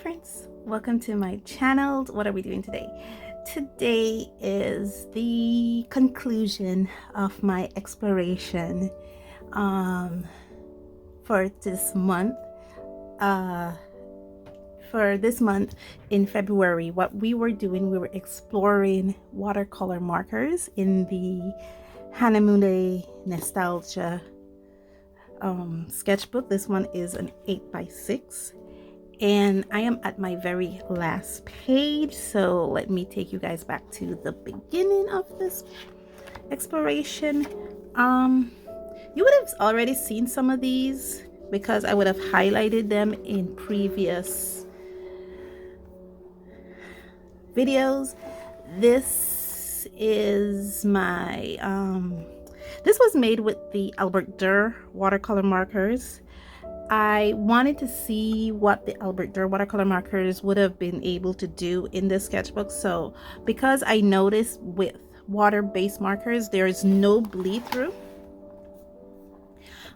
friends, welcome to my channel. What are we doing today? Today is the conclusion of my exploration for this month. For this month in February, what we were doing, we were exploring watercolor markers in the Hanamune Nostalgia sketchbook. This one is an 8x6. And I am at my very last page, so let me take you guys back to the beginning of this exploration. You would have already seen some of these because I would have highlighted them in previous videos. This is my this was made with the Albert Durr watercolor markers. I wanted to see what the Albert Durr watercolor markers would have been able to do in this sketchbook. So because I noticed with water-based markers there is no bleed through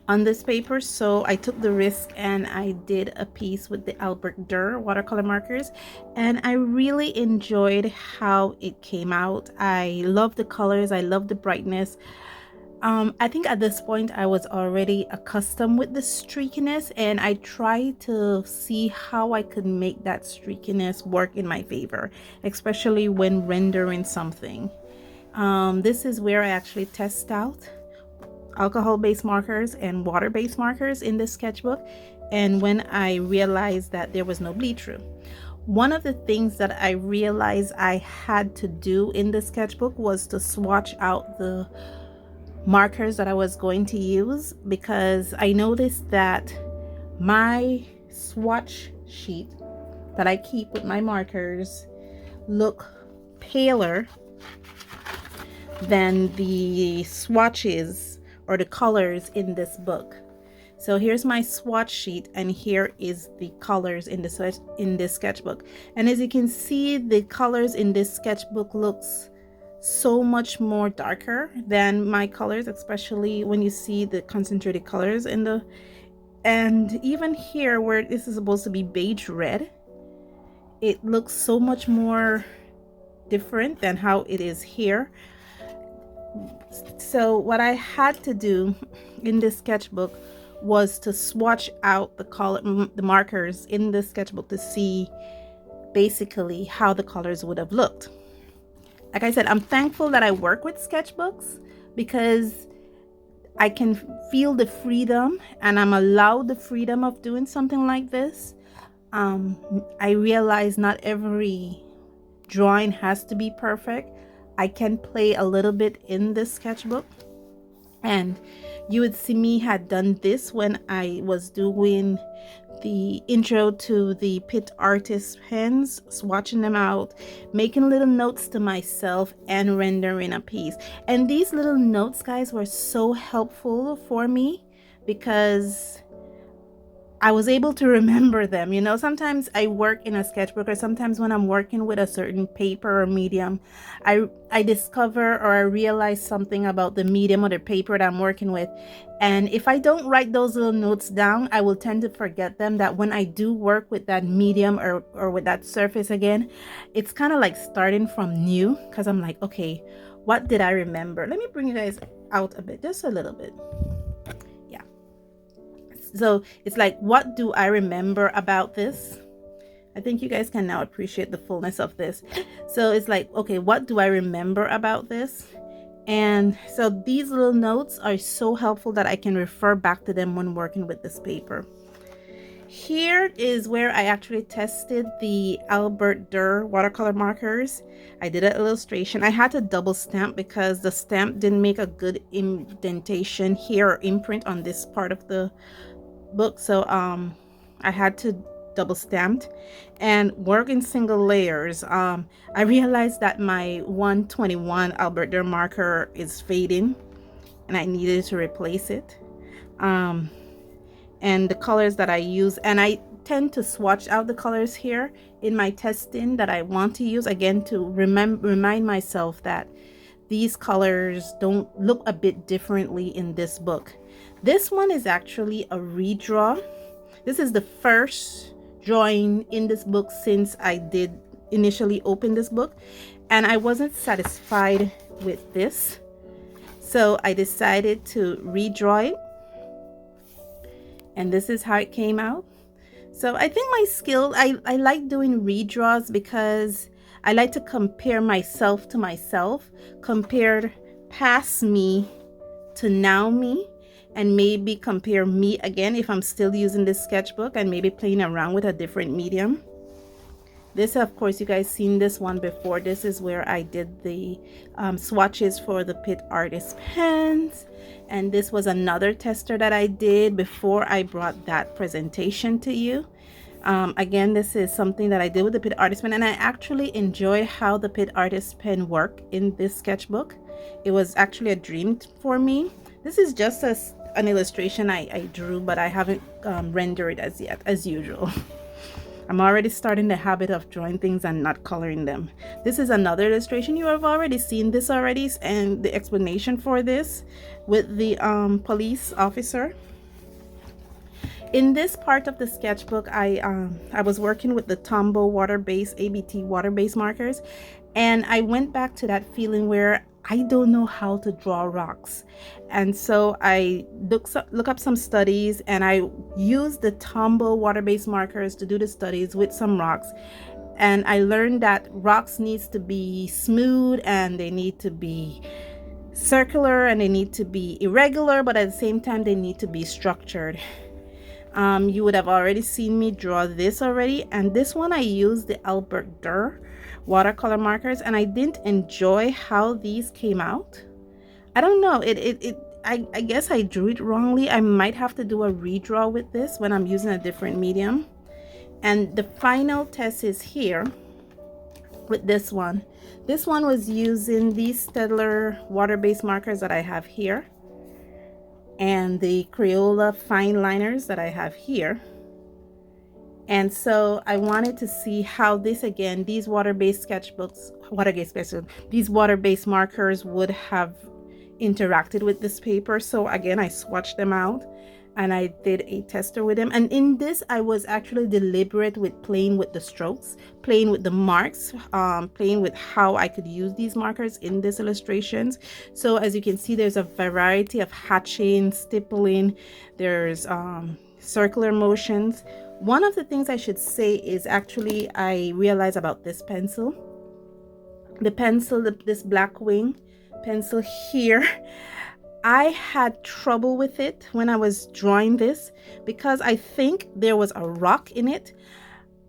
on this paper, so I took the risk and I did a piece with the Albert Durr watercolor markers, and I really enjoyed how it came out. I love the colors, I love the brightness. I think at this point I was already accustomed with the streakiness, and I tried to see how I could make that streakiness work in my favor, especially when rendering something. This is where I actually test out alcohol-based markers and water-based markers in this sketchbook, and when I realized that there was no bleed through. One of the things that I realized I had to do in the sketchbook was to swatch out the markers that I was going to use, because I noticed that my swatch sheet that I keep with my markers look paler than the swatches or the colors in this book. So here's my swatch sheet, and here is the colors in this sketchbook. And as you can see, the colors in this sketchbook looks so much more darker than my colors, especially when you see the concentrated colors in the, and even here where this is supposed to be beige red, it looks so much more different than how it is here. So what I had to do in this sketchbook was to swatch out the markers in this sketchbook to see basically how the colors would have looked. Like I said, I'm thankful that I work with sketchbooks because I can feel the freedom, and I'm allowed the freedom of doing something like this. I realize not every drawing has to be perfect. I can play a little bit in this sketchbook, and you would see me had done this when I was doing the intro to the Pit Artist pens, swatching them out, making little notes to myself, and rendering a piece. And these little notes, guys, were so helpful for me because I was able to remember them. You know, sometimes I work in a sketchbook, or sometimes when I'm working with a certain paper or medium, I discover or I realize something about the medium or the paper that I'm working with. And if I don't write those little notes down, I will tend to forget them, that when I do work with that medium or with that surface again, it's kind of like starting from new, because I'm like, okay, what did I remember? Let me bring you guys out a bit, just a little bit. So it's like, what do I remember about this? I think you guys can now appreciate the fullness of this. So it's like, okay, what do I remember about this? And so these little notes are so helpful that I can refer back to them when working with this paper. Here is where I actually tested the Albert Durr watercolor markers. I did an illustration. I had to double stamp because the stamp didn't make a good indentation here or imprint on this part of the book, so I had to double stamped and work in single layers. I realized that my 121 Albert Durr marker is fading and I needed to replace it. And the colors that I use, and I tend to swatch out the colors here in my testing that I want to use, again to remind myself that these colors don't look a bit differently in this book. This one is actually a redraw. This is the first drawing in this book since I did initially open this book, and I wasn't satisfied with this, so I decided to redraw it, and this is how it came out. So I think my skill, I like doing redraws because I like to compare myself to myself, compare past me to now me, and maybe compare me again if I'm still using this sketchbook and maybe playing around with a different medium. This, of course, you guys seen this one before. This is where I did the swatches for the Pitt Artist pens, and this was another tester that I did before I brought that presentation to you. Again, this is something that I did with the Pitt Artist pen, and I actually enjoy how the Pitt Artist pen work in this sketchbook. It was actually a dream for me. This is just an illustration I drew, but I haven't rendered it as yet, as usual. I'm already starting the habit of drawing things and not coloring them. This is another illustration. You have already seen this already, and the explanation for this with the police officer. In this part of the sketchbook, I was working with the Tombow water-based ABT water-based markers, and I went back to that feeling where I don't know how to draw rocks, and so I look up some studies, and I used the Tombow water-based markers to do the studies with some rocks, and I learned that rocks needs to be smooth, and they need to be circular, and they need to be irregular, but at the same time they need to be structured. You would have already seen me draw this already, and this one I used the Albert Durr watercolor markers, and I didn't enjoy how these came out. I don't know, I guess I drew it wrongly. I might have to do a redraw with this when I'm using a different medium. And the final test is here with this one. This one was using these Staedtler water-based markers that I have here, and the Crayola fine liners that I have here. And so I wanted to see how this, again, these water-based sketchbooks, these water-based markers would have interacted with this paper. So again, I swatched them out and I did a tester with them. And in this, I was actually deliberate with playing with the strokes, playing with the marks, playing with how I could use these markers in these illustrations. So as you can see, there's a variety of hatching, stippling, there's circular motions. One of the things I should say is actually I realized about this pencil. The pencil, this black wing pencil here, I had trouble with it when I was drawing this because I think there was a rock in it.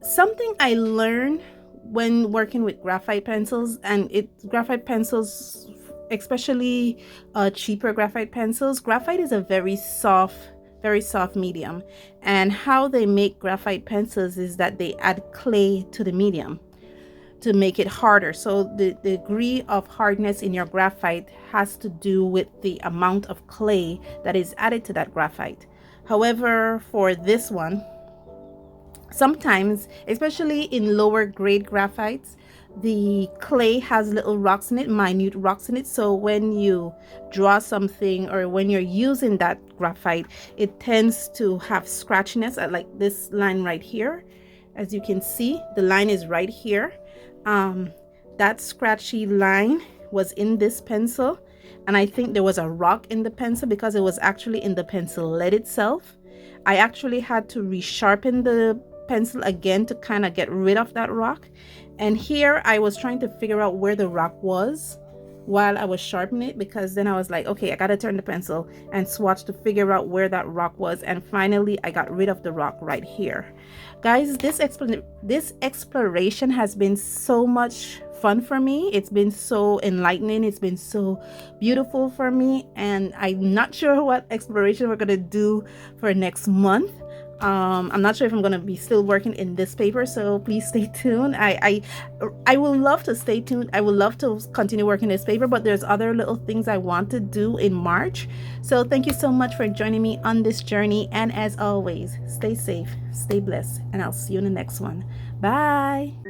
Something I learned when working with graphite pencils, and graphite pencils, especially cheaper graphite pencils, graphite is a very soft medium, and how they make graphite pencils is that they add clay to the medium to make it harder. So the degree of hardness in your graphite has to do with the amount of clay that is added to that graphite. However, for this one, sometimes, especially in lower grade graphites, the clay has little rocks in it, minute rocks in it. So when you draw something or when you're using that graphite, it tends to have scratchiness, like this line right here. As you can see, the line is right here. That scratchy line was in this pencil, and I think there was a rock in the pencil because it was actually in the pencil lead itself. I actually had to resharpen the pencil again to kind of get rid of that rock. And here I was trying to figure out where the rock was while I was sharpening it, because then I was like, okay, I gotta turn the pencil and swatch to figure out where that rock was. And finally I got rid of the rock right here. Guys, this exploration has been so much fun for me. It's been so enlightening. It's been so beautiful for me, and I'm not sure what exploration we're gonna do for next month. I'm not sure if I'm going to be still working in this paper, so please stay tuned. I will love to stay tuned. I would love to continue working this paper, but there's other little things I want to do in March. So thank you so much for joining me on this journey, and as always, stay safe, stay blessed, and I'll see you in the next one. Bye.